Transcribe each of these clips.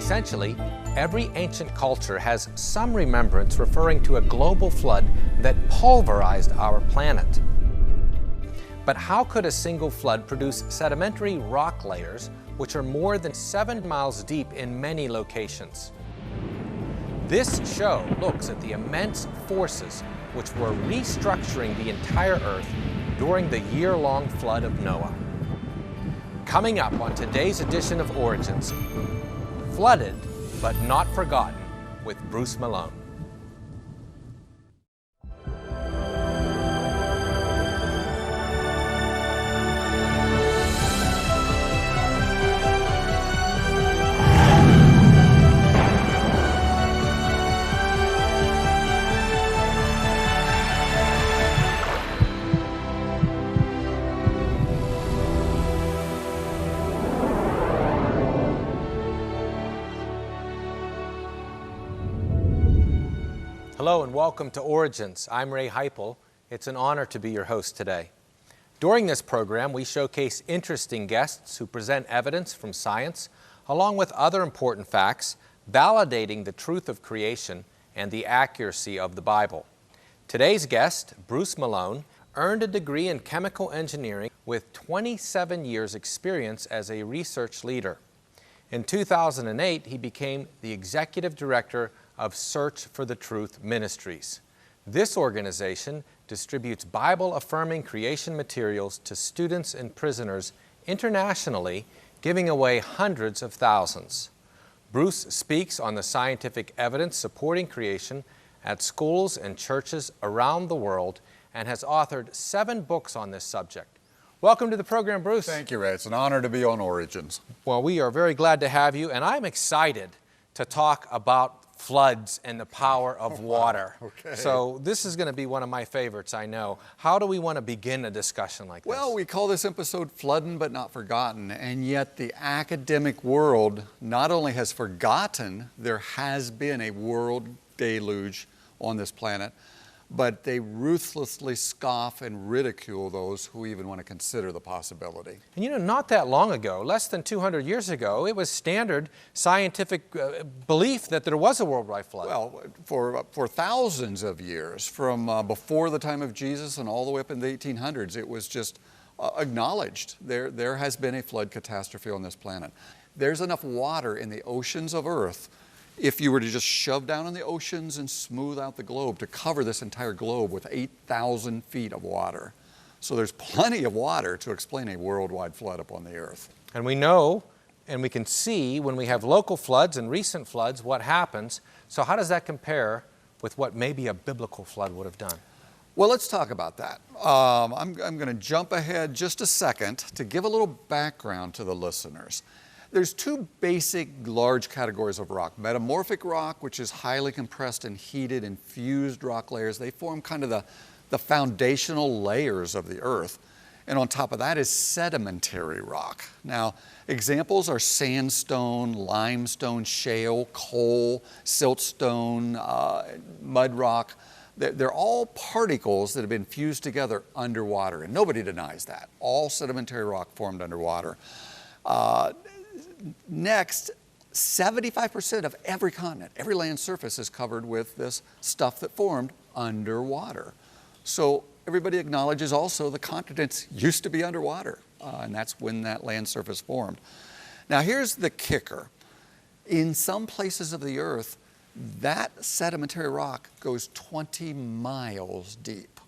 Essentially, every ancient culture has some remembrance referring to a global flood that pulverized our planet. But how could a single flood produce sedimentary rock layers which are more than 7 miles deep in many locations? This show looks at the immense forces which were restructuring the entire Earth during the year-long flood of Noah. Coming up on today's edition of Origins, Flooded but Not Forgotten with Bruce Malone. Hello and welcome to Origins. I'm Ray Heiple. It's an honor to be your host today. During this program, we showcase interesting guests who present evidence from science, along with other important facts, validating the truth of creation and the accuracy of the Bible. Today's guest, Bruce Malone, earned a degree in chemical engineering with 27 years' experience as a research leader. In 2008, he became the executive director of Search for the Truth Ministries. This organization distributes Bible-affirming creation materials to students and prisoners internationally, giving away hundreds of thousands. Bruce speaks on the scientific evidence supporting creation at schools and churches around the world and has authored 7 books on this subject. Welcome to the program, Bruce. Thank you, Ray. It's an honor to be on Origins. Well, we are very glad to have you, and I'm excited to talk about floods and the power of water. Okay. So this is going to be one of my favorites, I know. How do we want to begin a discussion like this? Well, we call this episode Flooding but Not Forgotten, and yet the academic world not only has forgotten there has been a world deluge on this planet, but they ruthlessly scoff and ridicule those who even want to consider the possibility. And you know, not that long ago, less than 200 years ago, it was standard scientific belief that there was a worldwide flood. Well, for thousands of years, from before the time of Jesus and all the way up in the 1800s, it was just acknowledged. There has been a flood catastrophe on this planet. There's enough water in the oceans of Earth, if you were to just shove down in the oceans and smooth out the globe, to cover this entire globe with 8,000 feet of water. So there's plenty of water to explain a worldwide flood upon the Earth. And we know, and we can see when we have local floods and recent floods, what happens. So how does that compare with what maybe a biblical flood would have done? Well, let's talk about that. I'm going to jump ahead just a second to give a little background to the listeners. There's 2 basic large categories of rock. Metamorphic rock, which is highly compressed and heated and fused rock layers. They form kind of the foundational layers of the Earth. And on top of that is sedimentary rock. Now, examples are sandstone, limestone, shale, coal, siltstone, mud rock. They're all particles that have been fused together underwater, and nobody denies that. All sedimentary rock formed underwater. Next, 75% of every continent, every land surface is covered with this stuff that formed underwater. So everybody acknowledges also the continents used to be underwater, and that's when that land surface formed. Now here's the kicker. In some places of the Earth, that sedimentary rock goes 20 miles deep.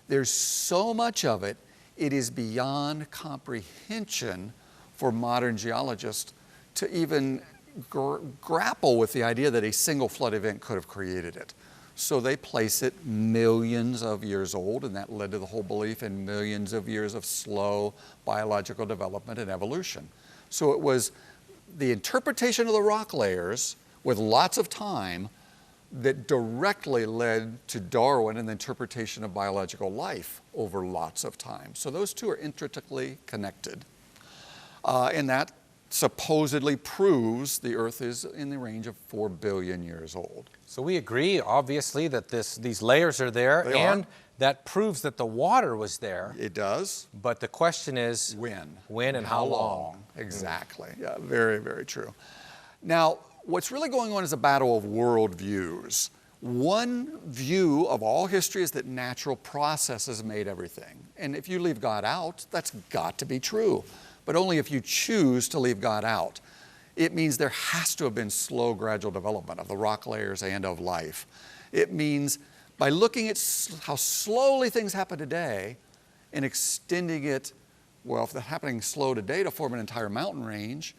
There's so much of it, it is beyond comprehension for modern geologists to even grapple with the idea that a single flood event could have created it. So they place it millions of years old, and that led to the whole belief in millions of years of slow biological development and evolution. So it was the interpretation of the rock layers with lots of time that directly led to Darwin and the interpretation of biological life over lots of time. So those 2 are intricately connected. And that supposedly proves the Earth is in the range of 4 billion years old. So we agree, obviously, that these layers are there, and that proves that the water was there. It does. But the question is, when? When and how long? Exactly. Yeah, very, very true. Now, what's really going on is a battle of worldviews. One view of all history is that natural processes made everything. And if you leave God out, that's got to be true. But only if you choose to leave God out. It means there has to have been slow, gradual development of the rock layers and of life. It means by looking at how slowly things happen today and extending it, well, if they're happening slow today to form an entire mountain range,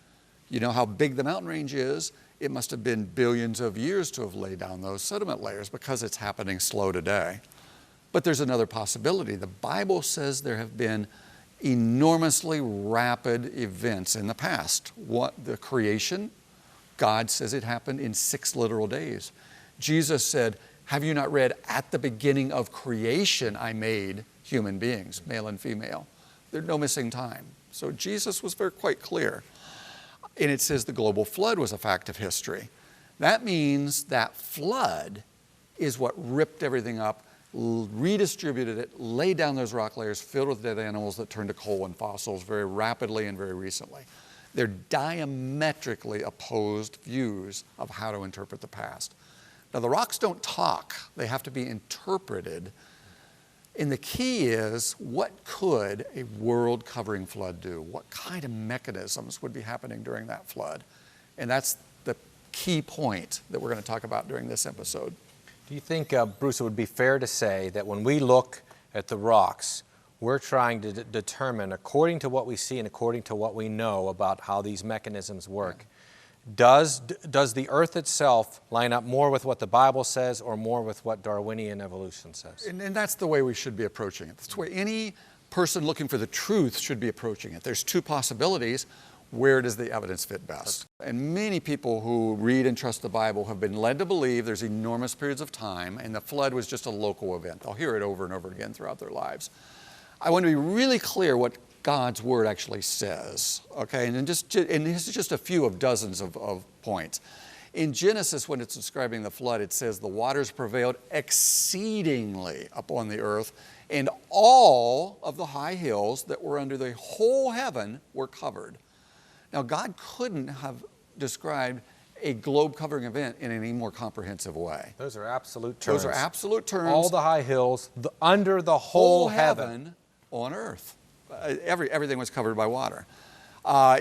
you know how big the mountain range is. It must have been billions of years to have laid down those sediment layers because it's happening slow today. But there's another possibility. The Bible says there have been enormously rapid events in the past. The creation, God says it happened in 6 literal days. Jesus said, have you not read, at the beginning of creation I made human beings, male and female. There's no missing time. So Jesus was quite clear. And it says the global flood was a fact of history. That means that flood is what ripped everything up, redistributed it, laid down those rock layers filled with dead animals that turned to coal and fossils very rapidly and very recently. They're diametrically opposed views of how to interpret the past. Now, the rocks don't talk. They have to be interpreted. And the key is, what could a world-covering flood do? What kind of mechanisms would be happening during that flood? And that's the key point that we're going to talk about during this episode. Do you think, Bruce, it would be fair to say that when we look at the rocks, we're trying to determine, according to what we see and according to what we know about how these mechanisms work, does the earth itself line up more with what the Bible says or more with what Darwinian evolution says? And that's the way we should be approaching it. That's the way any person looking for the truth should be approaching it. There's 2 possibilities. Where does the evidence fit best? And many people who read and trust the Bible have been led to believe there's enormous periods of time and the flood was just a local event. They'll hear it over and over again throughout their lives. I want to be really clear what God's Word actually says, okay? And this is just a few of dozens of points. In Genesis, when it's describing the flood, it says the waters prevailed exceedingly upon the earth, and all of the high hills that were under the whole heaven were covered. Now, God couldn't have described a globe-covering event in any more comprehensive way. Those are absolute terms. Those are absolute terms. All the high hills, under the whole heaven on earth. Everything was covered by water.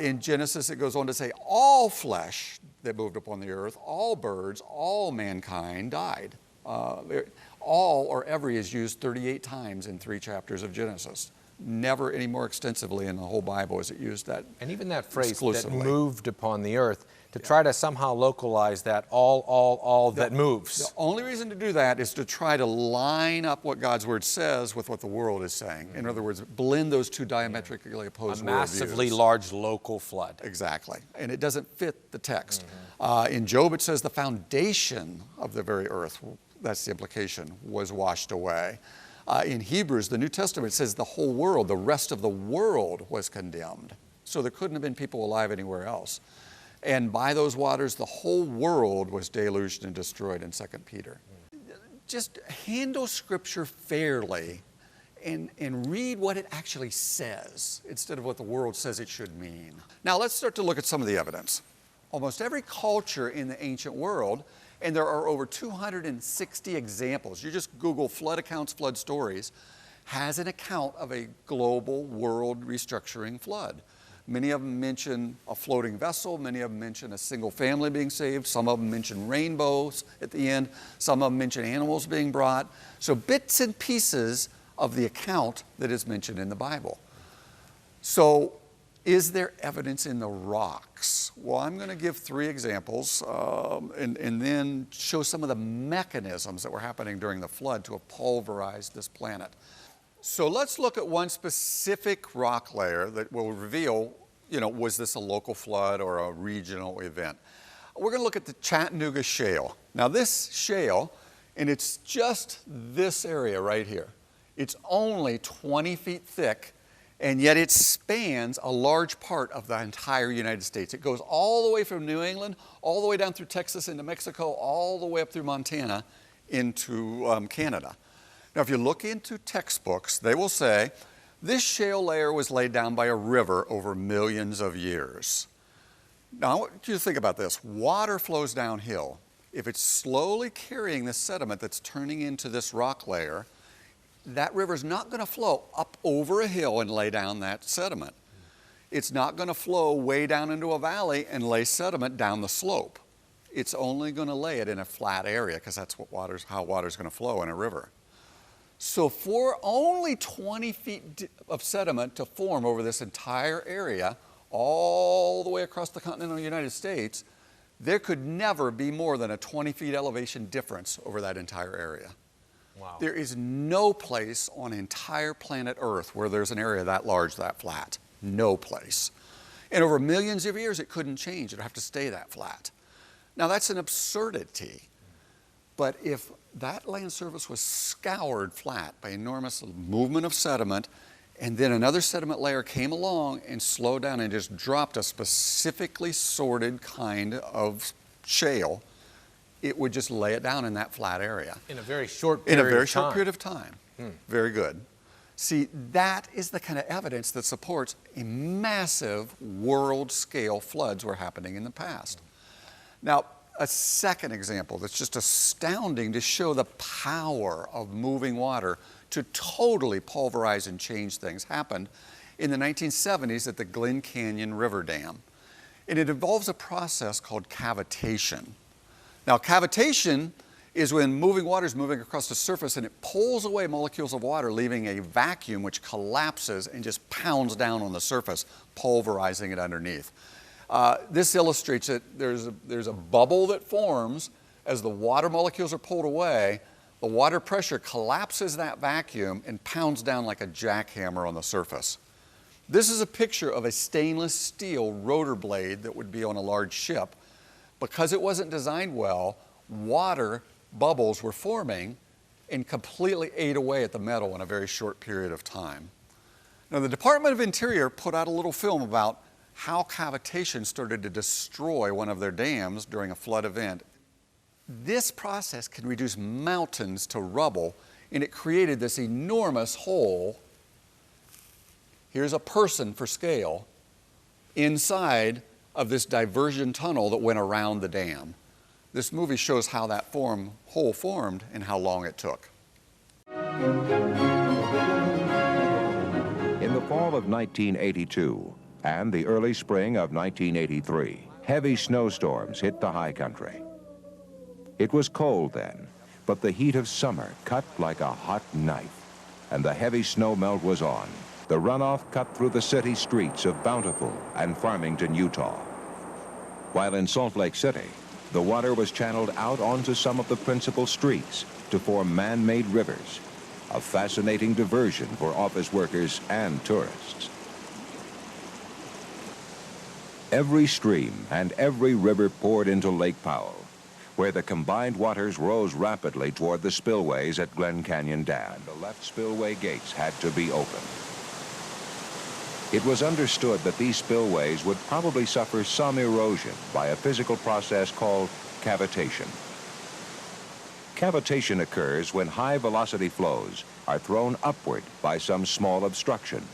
In Genesis, it goes on to say, all flesh that moved upon the earth, all birds, all mankind died. All or every is used 38 times in 3 chapters of Genesis. Never any more extensively in the whole Bible is it used that. And even that phrase, that moved upon the earth, to try to somehow localize that all that moves. The only reason to do that is to try to line up what God's Word says with what the world is saying. In other words, blend those 2 diametrically opposed worldviews. A massively large local flood. Exactly. And it doesn't fit the text. In Job, it says the foundation of the very earth, that's the implication, was washed away. In Hebrews, the New Testament, says the whole world, the rest of the world was condemned. So there couldn't have been people alive anywhere else. And by those waters, the whole world was deluged and destroyed in 2 Peter. Just handle Scripture fairly and read what it actually says instead of what the world says it should mean. Now let's start to look at some of the evidence. Almost every culture in the ancient world, and there are over 260 examples, you just Google flood accounts, flood stories, has an account of a global world restructuring flood. Many of them mention a floating vessel. Many of them mention a single family being saved. Some of them mention rainbows at the end. Some of them mention animals being brought. So bits and pieces of the account that is mentioned in the Bible. So is there evidence in the rocks? Well, I'm going to give 3 examples and then show some of the mechanisms that were happening during the flood to have pulverized this planet. So let's look at one specific rock layer that will reveal, was this a local flood or a regional event? We're going to look at the Chattanooga Shale. Now this shale, and it's just this area right here. It's only 20 feet thick, and yet it spans a large part of the entire United States. It goes all the way from New England, all the way down through Texas into Mexico, all the way up through Montana into Canada. Now, if you look into textbooks, they will say this shale layer was laid down by a river over millions of years. Now, I want you to think about this. Water flows downhill. If it's slowly carrying this sediment that's turning into this rock layer, that river's not going to flow up over a hill and lay down that sediment. It's not going to flow way down into a valley and lay sediment down the slope. It's only going to lay it in a flat area because that's how water's going to flow in a river. So for only 20 feet of sediment to form over this entire area, all the way across the continental United States, there could never be more than a 20 feet elevation difference over that entire area. Wow. There is no place on entire planet Earth where there's an area that large, that flat. No place. And over millions of years, it couldn't change. It would have to stay that flat. Now, that's an absurdity. But if that land surface was scoured flat by enormous movement of sediment, and then another sediment layer came along and slowed down and just dropped a specifically sorted kind of shale, it would just lay it down in that flat area. In a very short period of time. In a very short period of time. Very good. See, that is the kind of evidence that supports a massive world-scale floods were happening in the past. Now, a second example that's just astounding to show the power of moving water to totally pulverize and change things happened in the 1970s at the Glen Canyon River Dam. And it involves a process called cavitation. Now, cavitation is when moving water is moving across the surface and it pulls away molecules of water, leaving a vacuum which collapses and just pounds down on the surface, pulverizing it underneath. This illustrates that there's a bubble that forms as the water molecules are pulled away. The water pressure collapses that vacuum and pounds down like a jackhammer on the surface. This is a picture of a stainless steel rotor blade that would be on a large ship. Because it wasn't designed well, water bubbles were forming and completely ate away at the metal in a very short period of time. Now, the Department of Interior put out a little film about how cavitation started to destroy one of their dams during a flood event. This process can reduce mountains to rubble, and it created this enormous hole. Here's a person for scale inside of this diversion tunnel that went around the dam. This movie shows how that hole formed and how long it took. In the fall of 1982 and the early spring of 1983, heavy snowstorms hit the high country. It was cold then, but the heat of summer cut like a hot knife, and the heavy snow melt was on. The runoff cut through the city streets of Bountiful and Farmington, Utah. While in Salt Lake City, the water was channeled out onto some of the principal streets to form man-made rivers, a fascinating diversion for office workers and tourists. Every stream and every river poured into Lake Powell, where the combined waters rose rapidly toward the spillways at Glen Canyon Dam. The left spillway gates had to be opened. It was understood that these spillways would probably suffer some erosion by a physical process called cavitation. Cavitation occurs when high-velocity flows are thrown upward by some small obstruction.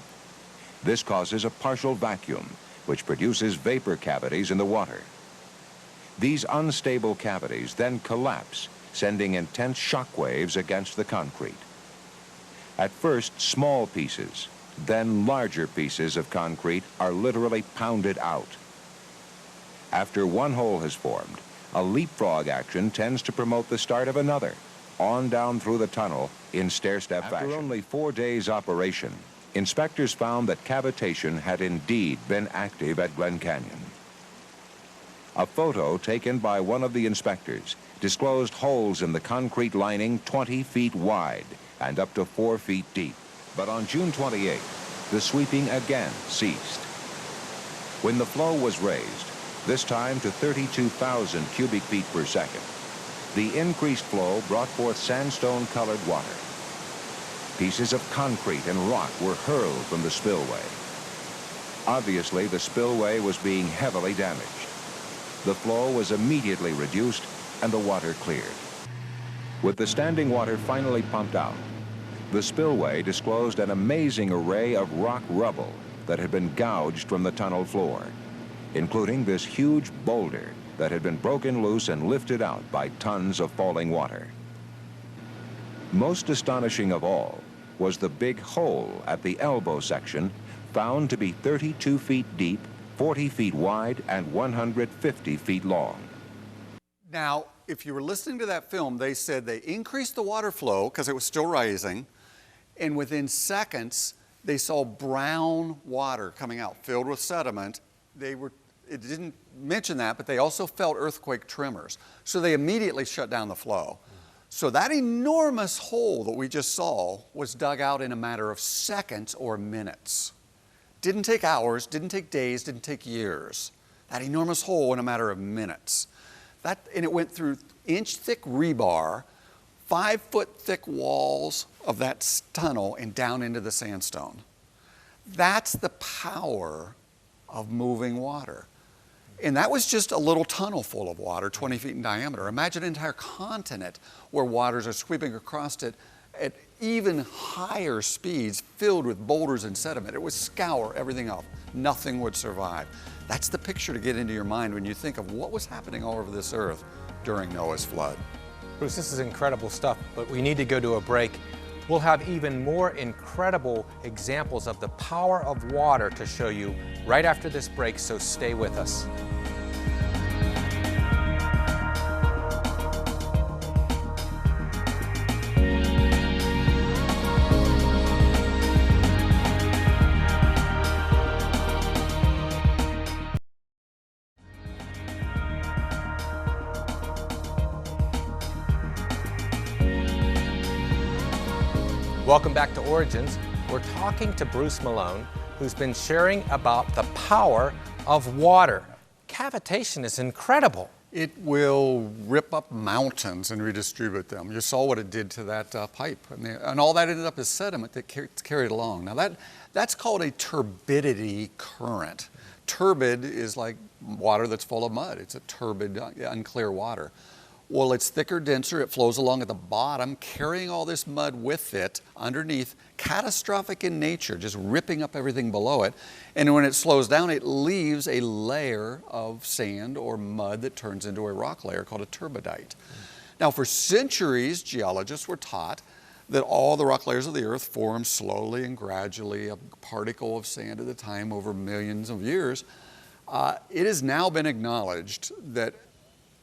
This causes a partial vacuum, which produces vapor cavities in the water. These unstable cavities then collapse, sending intense shock waves against the concrete. At first, small pieces, then larger pieces of concrete are literally pounded out. After one hole has formed, a leapfrog action tends to promote the start of another, on down through the tunnel in stair-step fashion. After only 4 days operation, inspectors found that cavitation had indeed been active at Glen Canyon. A photo taken by one of the inspectors disclosed holes in the concrete lining 20 feet wide and up to 4 feet deep. But on June 28th, the sweeping again ceased. When the flow was raised, this time to 32,000 cubic feet per second, the increased flow brought forth sandstone-colored water. Pieces of concrete and rock were hurled from the spillway. Obviously, the spillway was being heavily damaged. The flow was immediately reduced and the water cleared. With the standing water finally pumped out, the spillway disclosed an amazing array of rock rubble that had been gouged from the tunnel floor. including this huge boulder that had been broken loose and lifted out by tons of falling water. Most astonishing of all was the big hole at the elbow section, found to be 32 feet deep, 40 feet wide, and 150 feet long. Now, if you were listening to that film, they said they increased the water flow because it was still rising, and within seconds, they saw brown water coming out filled with sediment. It didn't mention that, but they also felt earthquake tremors. So they immediately shut down the flow. So that enormous hole that we just saw was dug out in a matter of seconds or minutes. Didn't take hours, didn't take days, didn't take years. That enormous hole in a matter of minutes. And it went through inch-thick rebar, 5-foot-thick walls of that tunnel, and down into the sandstone. That's the power of moving water. And that was just a little tunnel full of water, 20 feet in diameter. Imagine an entire continent where waters are sweeping across it at even higher speeds, filled with boulders and sediment. It would scour everything up. Nothing would survive. That's the picture to get into your mind when you think of what was happening all over this earth during Noah's flood. Bruce, this is incredible stuff, but we need to go to a break. We'll have even more incredible examples of the power of water to show you right after this break, so stay with us. Welcome back to Origins. We're talking to Bruce Malone, who's been sharing about the power of water. Cavitation is incredible. It will rip up mountains and redistribute them. You saw what it did to that pipe. And all that ended up as sediment that carried along. Now that's called a turbidity current. Turbid is like water that's full of mud. It's a turbid, unclear water. Well, it's thicker, denser, it flows along at the bottom, carrying all this mud with it underneath, catastrophic in nature, just ripping up everything below it. And when it slows down, it leaves a layer of sand or mud that turns into a rock layer called a turbidite. Now, for centuries, geologists were taught that all the rock layers of the earth form slowly and gradually, a particle of sand at a time over millions of years. It has now been acknowledged that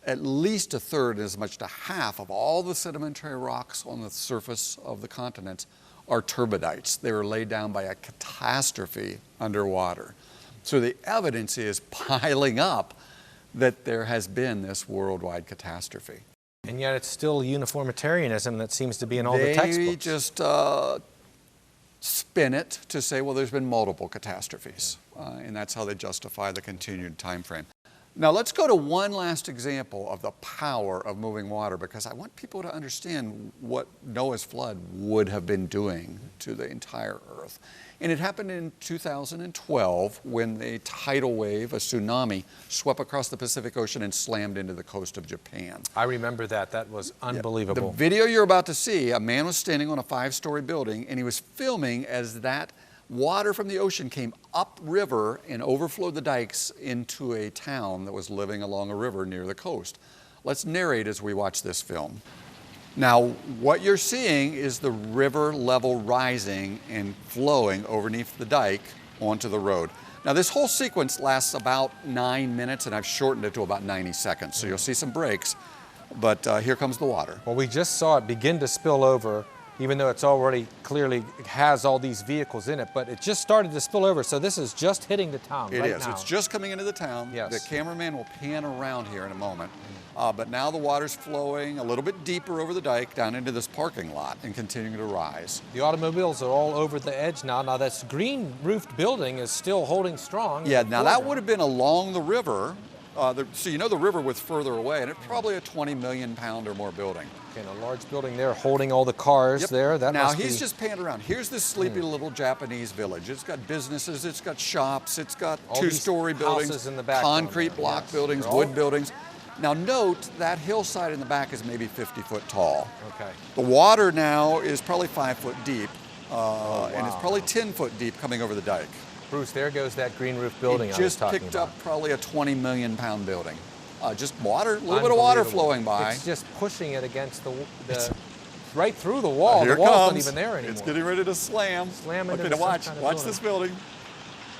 at least a third, as much to half of all the sedimentary rocks on the surface of the continents are turbidites. They were laid down by a catastrophe underwater. So the evidence is piling up that there has been this worldwide catastrophe. And yet it's still uniformitarianism that seems to be in all the textbooks. They just spin it to say, well, there's been multiple catastrophes. And that's how they justify the continued time frame. Now let's go to one last example of the power of moving water, because I want people to understand what Noah's flood would have been doing to the entire earth. And it happened in 2012 when a tidal wave, a tsunami, swept across the Pacific Ocean and slammed into the coast of Japan. I remember that. That was unbelievable. The video you're about to see, a man was standing on a 5-story building and he was filming as that water from the ocean came upriver and overflowed the dikes into a town that was living along a river near the coast. Let's narrate as we watch this film. Now, what you're seeing is the river level rising and flowing underneath the dike onto the road. Now, this whole sequence lasts about 9 minutes, and I've shortened it to about 90 seconds, so you'll see some breaks, but here comes the water. Well, we just saw it begin to spill over, even though it's already clearly has all these vehicles in it, but it just started to spill over, so this is just hitting the town right now. It is. It's just coming into the town. Yes. The cameraman will pan around here in a moment. But now the water's flowing a little bit deeper over the dike down into this parking lot and continuing to rise. The automobiles are all over the edge now. Now this green roofed building is still holding strong. Yeah, now that would have been along the river. So you know the river was further away, and it's probably a 20 million pound or more building. Okay, and a large building there holding all the cars there. That now must he's be... just panned around. Here's this sleepy little Japanese village. It's got businesses, it's got shops, it's got all 2-story buildings, in the back concrete block buildings, wood buildings. Now note that hillside in the back is maybe 50 foot tall. Okay. The water now is probably 5 foot deep, and it's probably 10 foot deep coming over the dike. Bruce, there goes that green roof building It I was just talking picked about. up probably a 20 million pound building. Just water, a little bit of water flowing by. It's just pushing it against right through the wall. Here The wall's comes. not even there anymore. It's getting ready to slam. Slam into okay, the now watch. kind of Watch building. this building.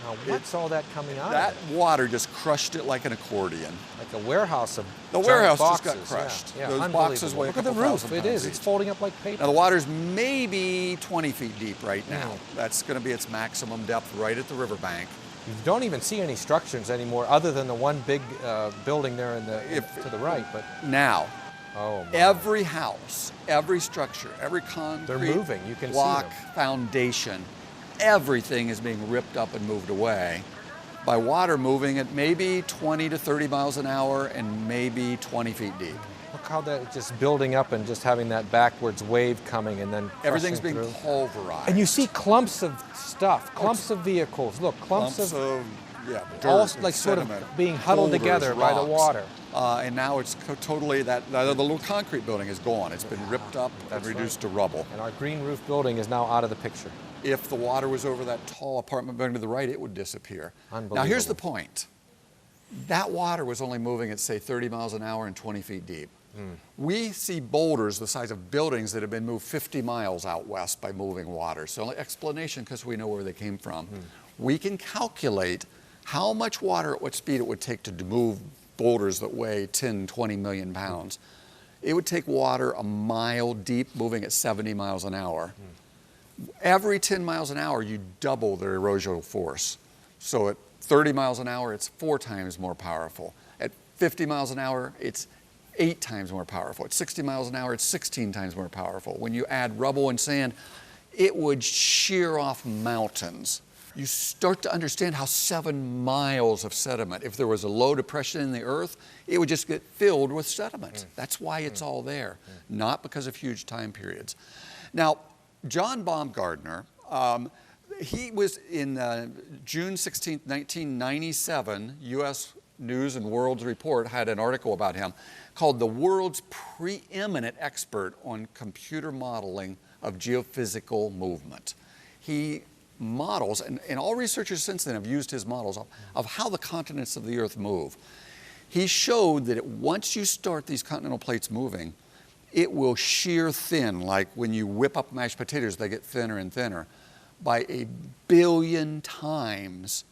Now, what's all that coming out That of it? water just crushed it like an accordion. Like a warehouse of The giant warehouse boxes. just got crushed. Yeah, Those unbelievable. boxes weigh a Look at the couple roof. thousand It is. pounds It's each. folding up like paper. Now the water's maybe 20 feet deep right now. Mm. That's going to be its maximum depth right at the riverbank. You don't even see any structures anymore, other than the one big building there to the right. But Now, oh, my. every house, every structure, every concrete They're moving. You can see block, them. foundation, everything is being ripped up and moved away by water moving at maybe 20 to 30 miles an hour and maybe 20 feet deep. Look how that just building up and just having that backwards wave coming and then Everything's crushing being through. pulverized. And you see clumps of stuff, clumps of vehicles. Look, clumps of dirt, all and like sort sediment, of being huddled boulders, together by the rocks. water. And now it's totally the little concrete building is gone. It's been ripped up That's and reduced to rubble. And our green roof building is now out of the picture. If the water was over that tall apartment building to the right, it would disappear. Unbelievable. Now here's the point. That water was only moving at, say, 30 miles an hour and 20 feet deep. We see boulders the size of buildings that have been moved 50 miles out west by moving water. So explanation, because we know where they came from. We can calculate how much water at what speed it would take to move boulders that weigh 10, 20 million pounds. It would take water a mile deep moving at 70 miles an hour. Every 10 miles an hour, you double their erosional force. So at 30 miles an hour, it's 4 times more powerful. At 50 miles an hour, it's 8 times more powerful. At 60 miles an hour, it's 16 times more powerful. When you add rubble and sand, it would shear off mountains. You start to understand how 7 miles of sediment, if there was a low depression in the earth, it would just get filled with sediment. That's why it's all there, not because of huge time periods. Now, John Baumgartner, he was in June 16, 1997, U.S. News and World Report had an article about him called "The World's Preeminent Expert on Computer Modeling of Geophysical Movement." He models, and all researchers since then have used his models of how the continents of the earth move. He showed that once you start these continental plates moving, it will shear thin, like when you whip up mashed potatoes, they get thinner and thinner, by 1 billion times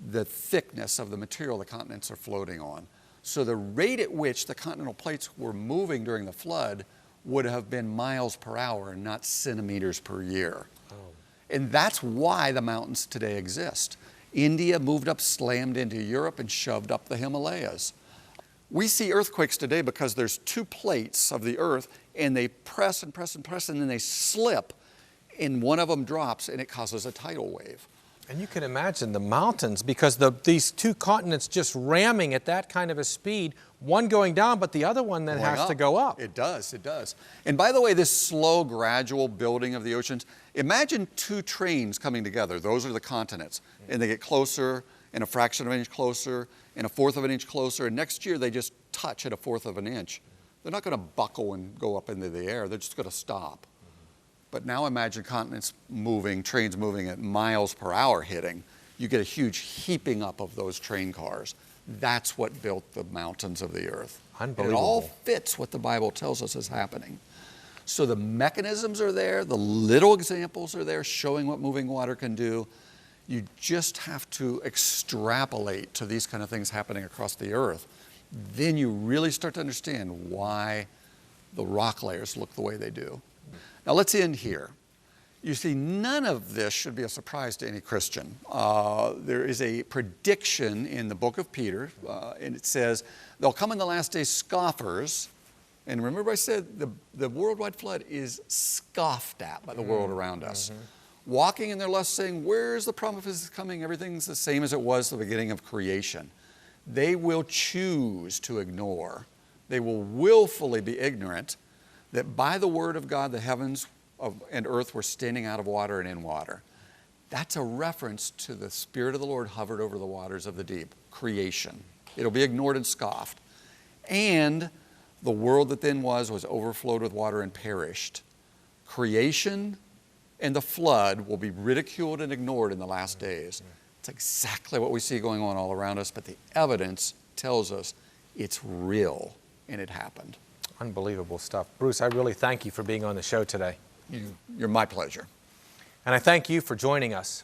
the thickness of the material the continents are floating on. So the rate at which the continental plates were moving during the flood would have been miles per hour and not centimeters per year. Oh. And that's why the mountains today exist. India moved up, slammed into Europe, and shoved up the Himalayas. We see earthquakes today because there's 2 plates of the earth, and they press and press and press, and then they slip, and one of them drops, and it causes a tidal wave. And you can imagine the mountains, because these 2 continents just ramming at that kind of a speed, one going down, but the other one then has to go up. It does, it does. And by the way, this slow, gradual building of the oceans, imagine 2 trains coming together. Those are the continents. And they get closer, and a fraction of an inch closer, and a 1/4 of an inch closer, and next year they just touch at a 1/4 of an inch. They're not going to buckle and go up into the air. They're just going to stop. But now imagine continents moving, trains moving at miles per hour hitting. You get a huge heaping up of those train cars. That's what built the mountains of the earth. Unbelievable. And it all fits what the Bible tells us is happening. So the mechanisms are there, the little examples are there showing what moving water can do. You just have to extrapolate to these kind of things happening across the earth. Then you really start to understand why the rock layers look the way they do. Now let's end here. You see, none of this should be a surprise to any Christian. There is a prediction in the book of Peter, and it says, there'll come in the last days scoffers. And remember I said the worldwide flood is scoffed at by the world around us. Walking in their lust, saying, where's the promise of his coming? Everything's the same as it was at the beginning of creation. They will choose to ignore. They will willfully be ignorant that by the word of God, the heavens and earth were standing out of water and in water. That's a reference to the Spirit of the Lord hovered over the waters of the deep, creation. It'll be ignored and scoffed. And the world that then was overflowed with water and perished. Creation and the flood will be ridiculed and ignored in the last days. It's exactly what we see going on all around us, but the evidence tells us it's real and it happened. Unbelievable stuff. Bruce, I really thank you for being on the show today. You're my pleasure. And I thank you for joining us.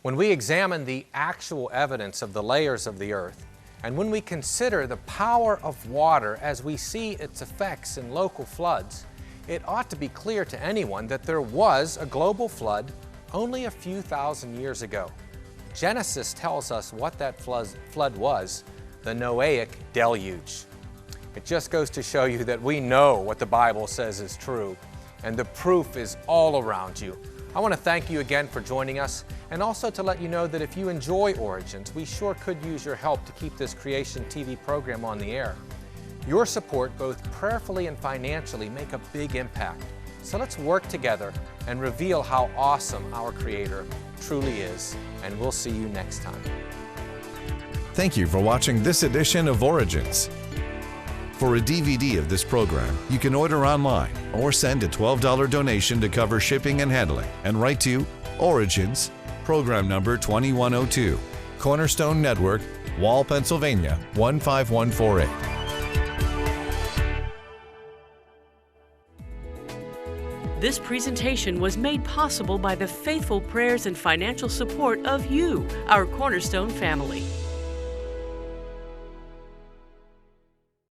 When we examine the actual evidence of the layers of the earth, and when we consider the power of water as we see its effects in local floods, it ought to be clear to anyone that there was a global flood only a few thousand years ago. Genesis tells us what that flood was, the Noahic deluge. It just goes to show you that we know what the Bible says is true, and the proof is all around you. I want to thank you again for joining us, and also to let you know that if you enjoy Origins, we sure could use your help to keep this Creation TV program on the air. Your support, both prayerfully and financially, make a big impact. So let's work together and reveal how awesome our Creator truly is, and we'll see you next time. Thank you for watching this edition of Origins. For a DVD of this program, you can order online or send a $12 donation to cover shipping and handling, and write to Origins, program number 2102, Cornerstone Network, Wall, Pennsylvania 15148. This presentation was made possible by the faithful prayers and financial support of you, our Cornerstone family.